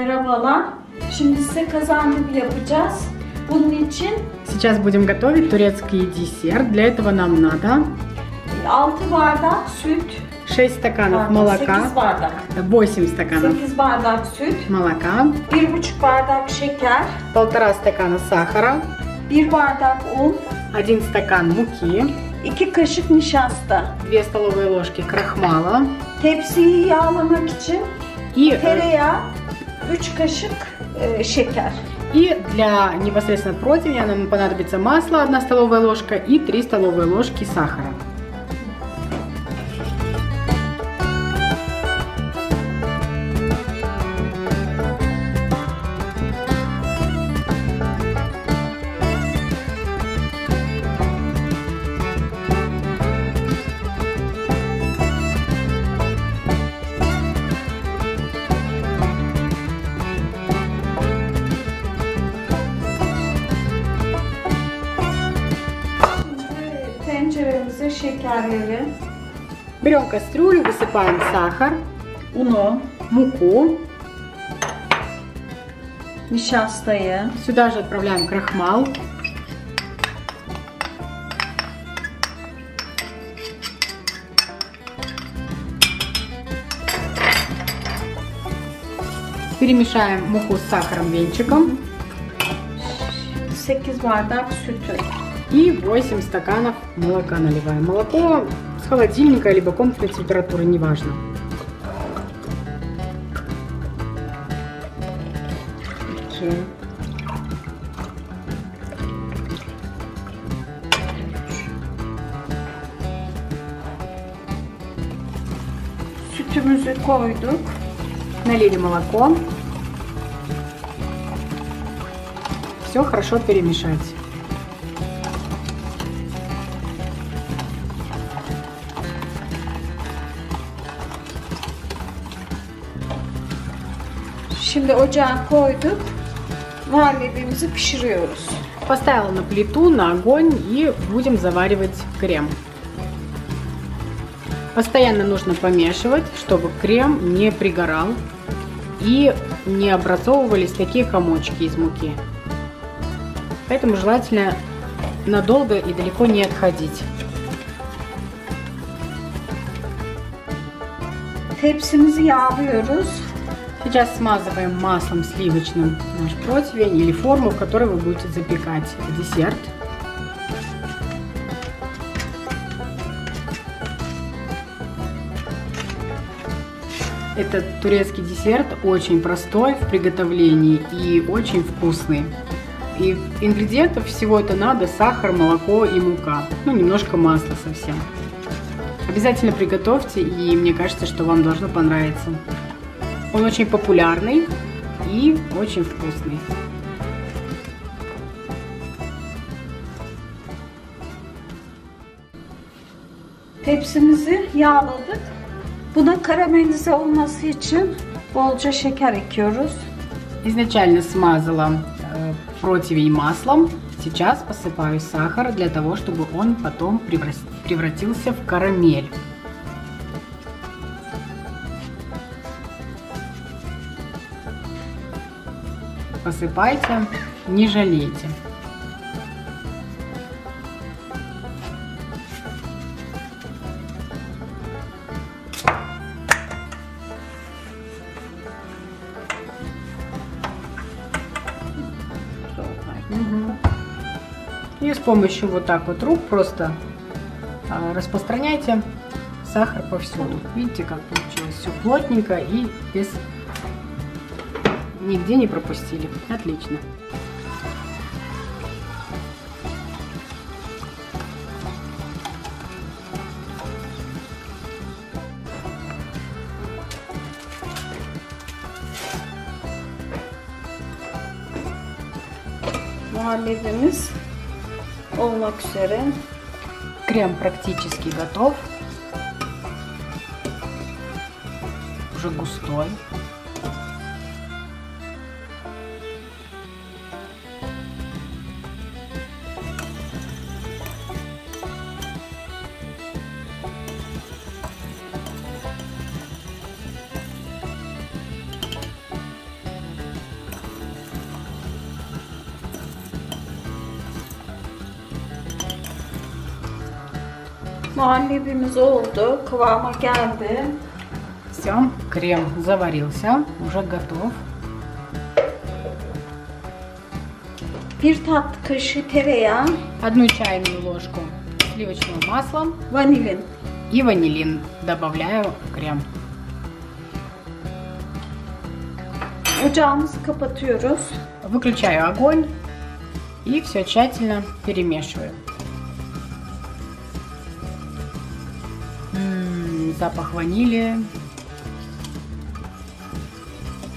Merhabalar. Şimdi size kazandibi yapacağız. Bunun için Сейчас будем готовить турецкий десерт. Для этого нам надо 6 bardak süt, 6 стаканов молока, 8 bardak. 8 стаканов 8 bardak süt, молока, 1,5 bardak şeker, 1,5 стакана сахара, 1 bardak un, 1 стакан муки, 2 kaşık nişasta. 2 столовые ложки крахмала Tepsiyi yağlamak için и, tereyağı, 3 kaşık şeker. и для непосредственно противня нам понадобится масло 1 столовая ложка и 3 столовые ложки сахара. Tenceremize şekerleri, Берем кастрюлю, высыпаем сахар, unu, муку. nişastayı, Сюда же отправляем крахмал. Перемешаем муку с сахаром венчиком. 8 bardak sütü. И 8 стаканов молока наливаем. Молоко с холодильника либо комнатной температуры, неважно. Sütümüzü koyduk. Налили молоко. Все хорошо перемешать. Şimdi ocağa koyduk. Muhallebimizi pişiriyoruz. Поставила на плиту, на огонь и будем заваривать крем. Постоянно нужно помешивать, чтобы крем не пригорал и не образовывались такие комочки из муки. Поэтому желательно надолго и далеко не отходить. Tepsimizi yağlıyoruz. Сейчас смазываем маслом сливочным наш противень или форму, в которой вы будете запекать десерт. Этот турецкий десерт очень простой в приготовлении и очень вкусный. И ингредиентов всего это надо: сахар, молоко и мука. Ну, немножко масла совсем. Обязательно приготовьте, и мне кажется, что вам должно понравиться. Он очень популярный и очень вкусный. Tepsimizi yağladık. Buna karamelize olması için bolca şeker ekiyoruz. Изначально смазала противень маслом. Сейчас посыпаю сахар для того, чтобы он потом превратился в карамель. Посыпайте, не жалейте. И с помощью вот так вот рук просто распространяйте сахар повсюду. Видите, как получилось все плотненько и без нигде не пропустили. Отлично. Muhallebimiz olmak üzere. Крем практически готов. Уже густой. Muhallebimiz oldu. Kıvama geldi. Все, крем заварился, уже готов. Bir tatlı kaşığı tereyağı, 1 чайную ложку сливочного масла vanilin. и ванилин. Добавляю в крем. Ocağımızı kapatıyoruz. Выключаю огонь и все тщательно перемешиваю. Запах ванили.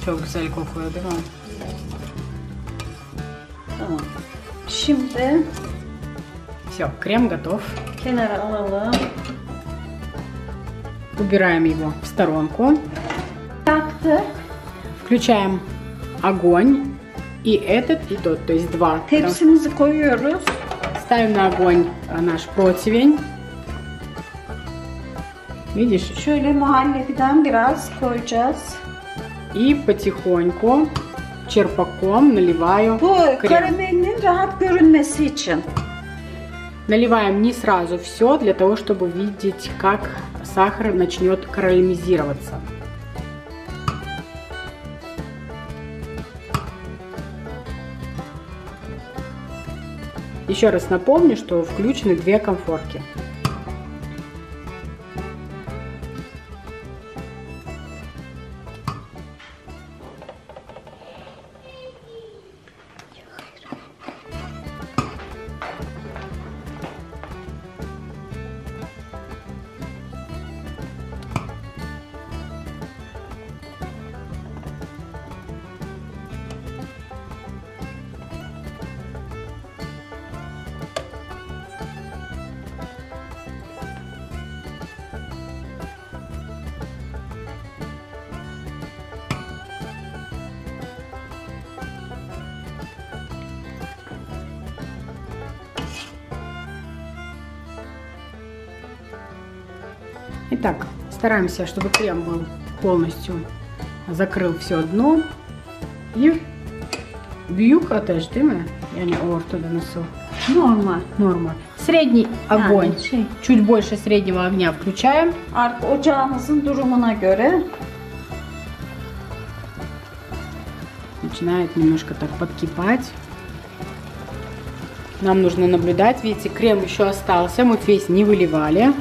Çok güzel kokuyor, değil mi? Tamam. Şimdi Все, крем готов. kenara alalım. Убираем его в сторонку. Yaktık. Включаем огонь. И этот, и тот, то есть два. Tepsimizi koyuyoruz. Ставим на огонь наш противень. Видишь? Şöyle muhallebiden biraz koyacağız. И потихоньку черпаком наливаю Bu крем. karamelin rahat görünmesi için. Наливаем не сразу все, для того, чтобы видеть, как сахар начнет карамелизироваться. Еще раз напомню, что включены 2 конфорки. Итак, стараемся, чтобы крем был полностью закрыл все дно. И büyük ateş, değil mi? Yani ortada nasıl? Normal. Норма. Средний огонь. Yani Чуть больше среднего огня включаем. Artık ocağımızın durumuna göre Начинает немножко так подкипать. Нам нужно наблюдать. Видите, крем еще остался. Мы весь не выливали.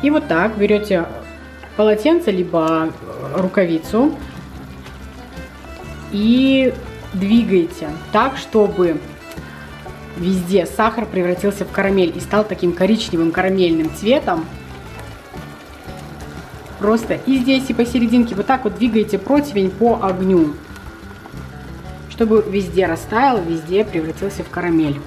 И вот так берете полотенце, либо рукавицу и двигаете так, чтобы везде сахар превратился в карамель и стал таким коричневым карамельным цветом. Просто и здесь, и посерединке вот так вот двигаете противень по огню, чтобы везде растаял, везде превратился в карамель.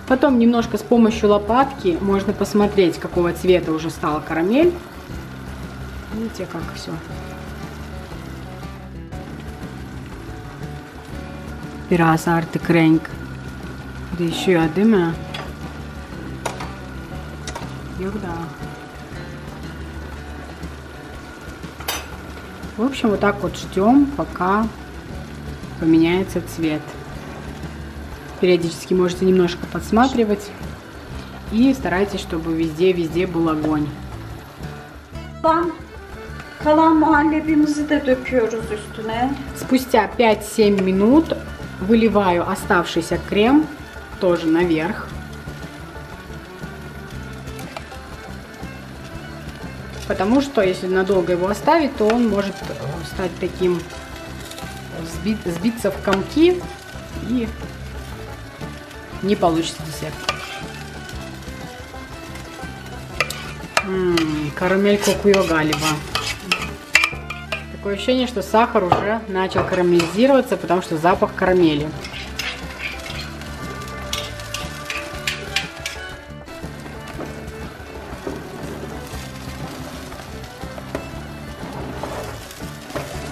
Потом немножко с помощью лопатки можно посмотреть, какого цвета уже стала карамель. Видите, как все. Biraz artık renk değişiyor, değil mi? Yok da. В общем, вот так вот ждем, пока поменяется цвет. Периодически можете немножко подсматривать и старайтесь, чтобы везде был огонь. Kalan muhallebimizi de döküyoruz üstüne. Спустя 5-7 минут выливаю оставшийся крем тоже наверх. Потому что если надолго его оставить, то он может стать таким, сбиться в комки и не получится десерт. Карамель kokuyor galiba. Такое ощущение, что сахар уже начал карамелизироваться, потому что запах карамели.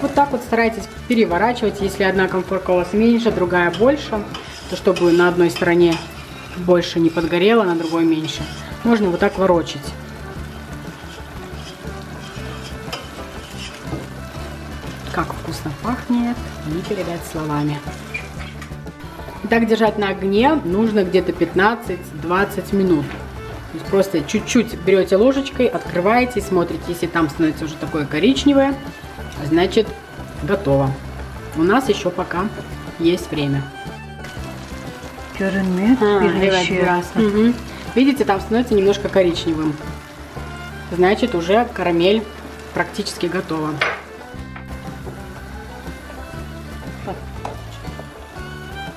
Вот так вот старайтесь переворачивать. Если одна конфорка у вас меньше, другая больше, то чтобы на одной стороне больше не подгорело, на другой меньше. Можно вот так ворочать. Как вкусно пахнет, не передать словами. Так держать на огне нужно где-то 15-20 минут. То есть просто чуть-чуть берете ложечкой, открываете, смотрите, если там становится уже такое коричневое, значит готово. У нас еще пока есть время. Видите, там становится немножко коричневым. Значит, уже карамель практически готова.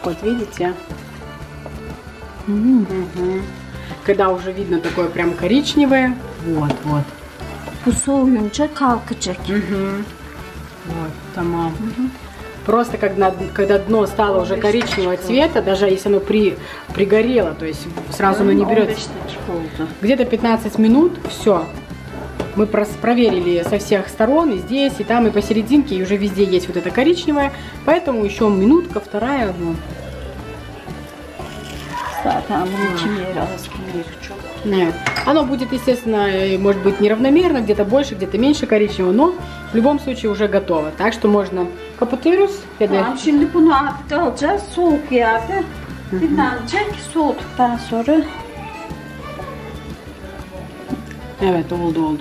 Вот видите? Когда уже видно такое прям коричневое. Вот. Вот, тамам. Просто когда дно стало уже коричневого цвета, даже если оно пригорело, то есть сразу оно не берет. Где-то 15 минут, все. Мы проверили со всех сторон, и здесь, и там, и посерединке, и уже везде есть вот это коричневое. Поэтому еще минутка, вторая. Вот. Нет. Оно будет, естественно, может быть неравномерно, где-то больше, где-то меньше коричневого, но в любом случае уже готово. Так что можно kapatıyoruz. Şimdi bunu artık alacağız soğuk yerde. Dinlenecek. Soğuduktan sonra. Evet, oldu.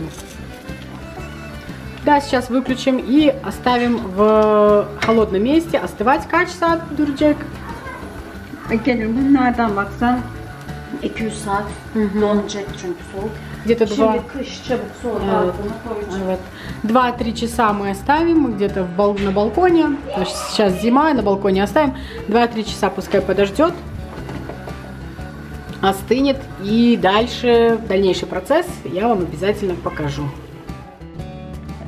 Да, сейчас выключим и оставим в холодном месте остывать. Kaç saat duracak? Gelin bunlardan baksan 200 saat donacak çünkü soğuk. Где-то 2... Şimdi kış çabuk soğuk. Вот. 2-3 часа мы оставим где-то на балконе. Значит, сейчас зима, на балконе оставим. 2-3 часа пускай подождет, остынет. И дальше, дальнейший процесс я вам обязательно покажу.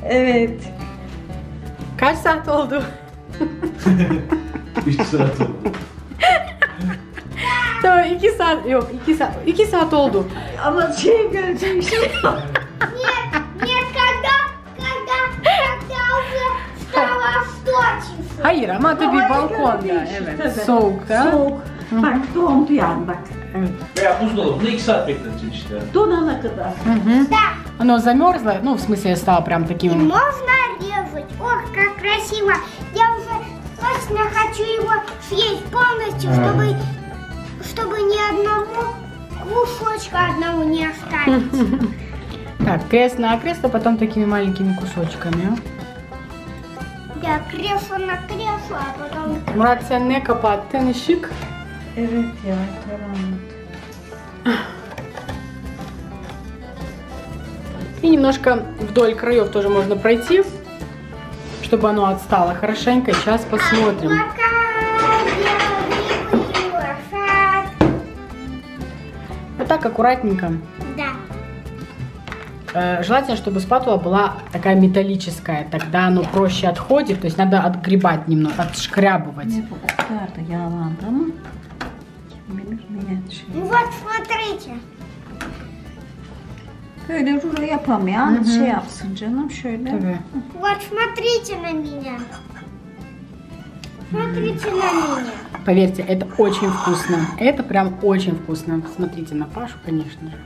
Evet. Kaç saat oldu? 3 saat oldu. Tamam 2 saat yok 2 saat oldu. Ama şey görecek şey yok. Нет, когда уже стало 100 часов. Hayır ama tabii balkonda. Evet. Soğuk da. Soğuk. Bak dondu yani bak. Evet. Veya buzdolabında 2 saat bekleteceksin işte. Donana kadar. Да. Оно замерзло, ну в смысле стало прям И таким. можно резать. Ох, как красиво. Я уже точно хочу его съесть полностью, чтобы ни одного кусочка одного не останется. Так, крест на крест, а потом такими маленькими кусочками. Да, кресло на кресло, а потом... Murat sen ne kapattın ışık? Evet ya karanlık. И немножко вдоль краев тоже можно пройти, чтобы оно отстало хорошенько. Сейчас посмотрим. Пока я выкурила сад. Вот так аккуратненько. Да. Желательно, чтобы спатула была такая металлическая, тогда оно проще отходит, то есть надо отгребать немного, отшкрябывать. Ne bu kadar da yağlandı ama kim bilir niye şey. Ну вот, смотрите. Böyle rulo yapamayan şey yapsın canım şöyle. Tabii. Вот, смотрите на меня. Смотрите на меня. Поверьте, это очень вкусно. Это прям очень вкусно. Смотрите на Пашу, конечно же.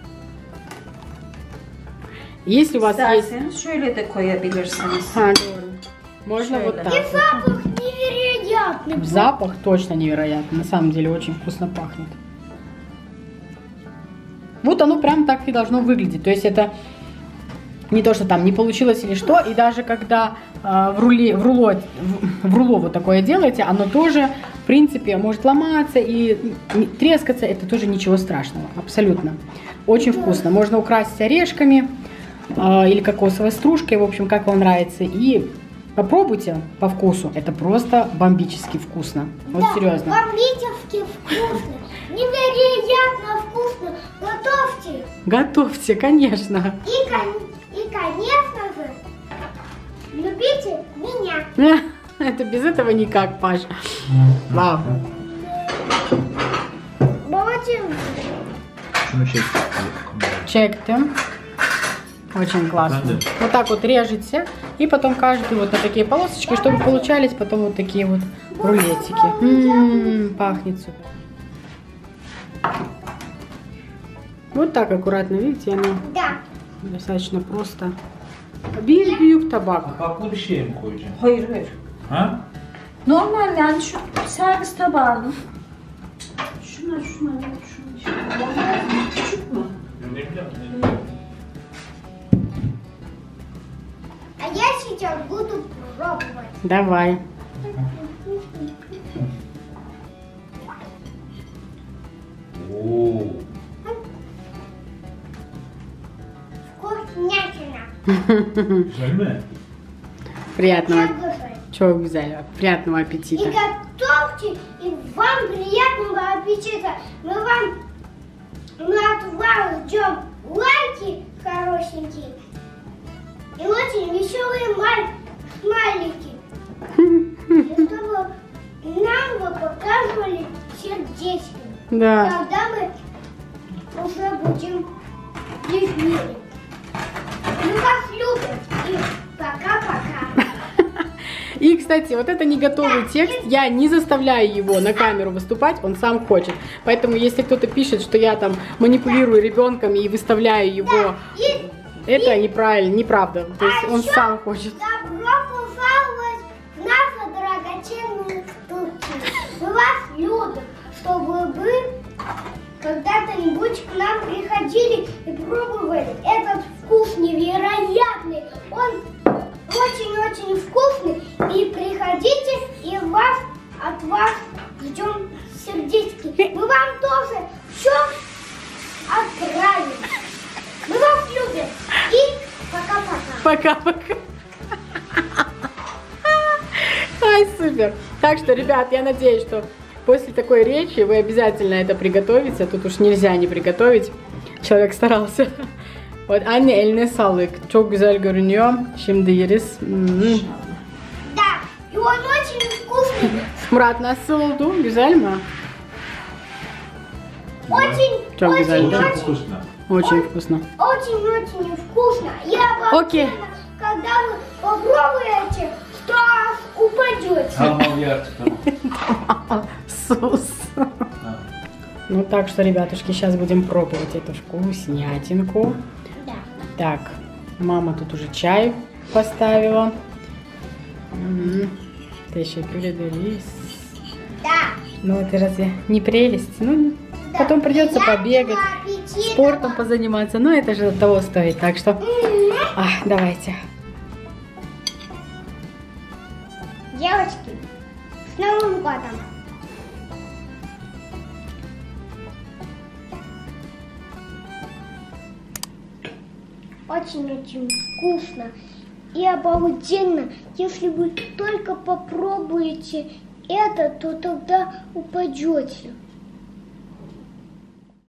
Если у вас есть... İsterseniz şöyle de koyabilirsiniz. А, doğru. Можно Шöyle. вот так. И запах невероятный. Запах точно невероятный. На самом деле очень вкусно пахнет. Вот оно прям так и должно выглядеть. То есть это не то, что там не получилось или что. И даже когда в руло вот такое делаете, оно тоже, в принципе, может ломаться и трескаться. Это тоже ничего страшного. Абсолютно. Очень вкусно. Можно украсить орешками или кокосовой стружкой. В общем, как вам нравится. И попробуйте по вкусу. Это просто бомбически вкусно. Вот Да, серьезно. бомбически вкусно. Невероятно вкусно. Готовьте. Готовьте, конечно. И конечно же, любите меня. Это без этого никак, Паш. Вау. Молодец. Şunu çek. Чекайте. Очень классно. Да. Вот так вот режете. И потом каждый вот на такие полосочки, чтобы получались потом вот такие вот рулетики. Пахнет супер. Вот так аккуратно, видите, оно Да. достаточно просто. Bir büyük tabak. Kapaklı bir şey mi koyacağım? Hayır hayır. Ha? Normal yani şu servis tabağını. Şuna evet şunu işte. Küçük mü? Ne bileyim. А я сейчас буду пробовать. Давай. Oo. Вкуснятина. Güzel mi? Приятного. Дорогой. Чего взяли? Приятного И аппетита. готовьте, и вам приятного аппетита. Мы от вас ждем лайки хорошенькие и очень веселые смайлики. И чтобы нам вы показывали сердечки. Да. Когда мы уже будем в эфире. Мы вас любим. И пока-пока. И, кстати, вот это не готовый текст, я не заставляю его на камеру выступать, он сам хочет. Поэтому, если кто-то пишет, что я там манипулирую ребенком и выставляю его, это неправильно, неправда. То есть он еще сам хочет. Добро пожаловать в нашу драгоценную студию. Мы вас любим, чтобы вы когда-то-нибудь к нам приходили и пробовали этот вкус невероятный. Он очень-очень вкусный. И приходите, и от вас ждем сердечки. Мы вам тоже все отправим. Мы вас любим. И пока-пока. Пока-пока. Ай, супер. Так что, ребят, я надеюсь, что после такой речи вы обязательно это приготовите. Тут уж нельзя не приготовить. Человек старался. Вот, anne eline sağlık. Çok güzel görünüyor. Şimdi yeriz. Да, и он очень вкусный. Murat nasıl oldu? Güzel mi? Очень, Çok güzel. Çok очень, вкусно. Очень вкусно. очень вкусно. Я Окей. когда вы попробуете, то аж упадете. Tamam artık tamam. Сус. Ну так что, ребятушки, сейчас будем пробовать эту вкуснятинку. Да. Так, мама тут уже чай поставила. Ты еще передались. Да. Ну это разве не прелесть? Ну, Да. потом придется Приятного побегать, аппетита. спортом позаниматься. Но это же того стоит. Так что, давайте. Девочки, с Новым годом! Очень-очень вкусно и обалденно. Если вы только попробуете это, то тогда упадете.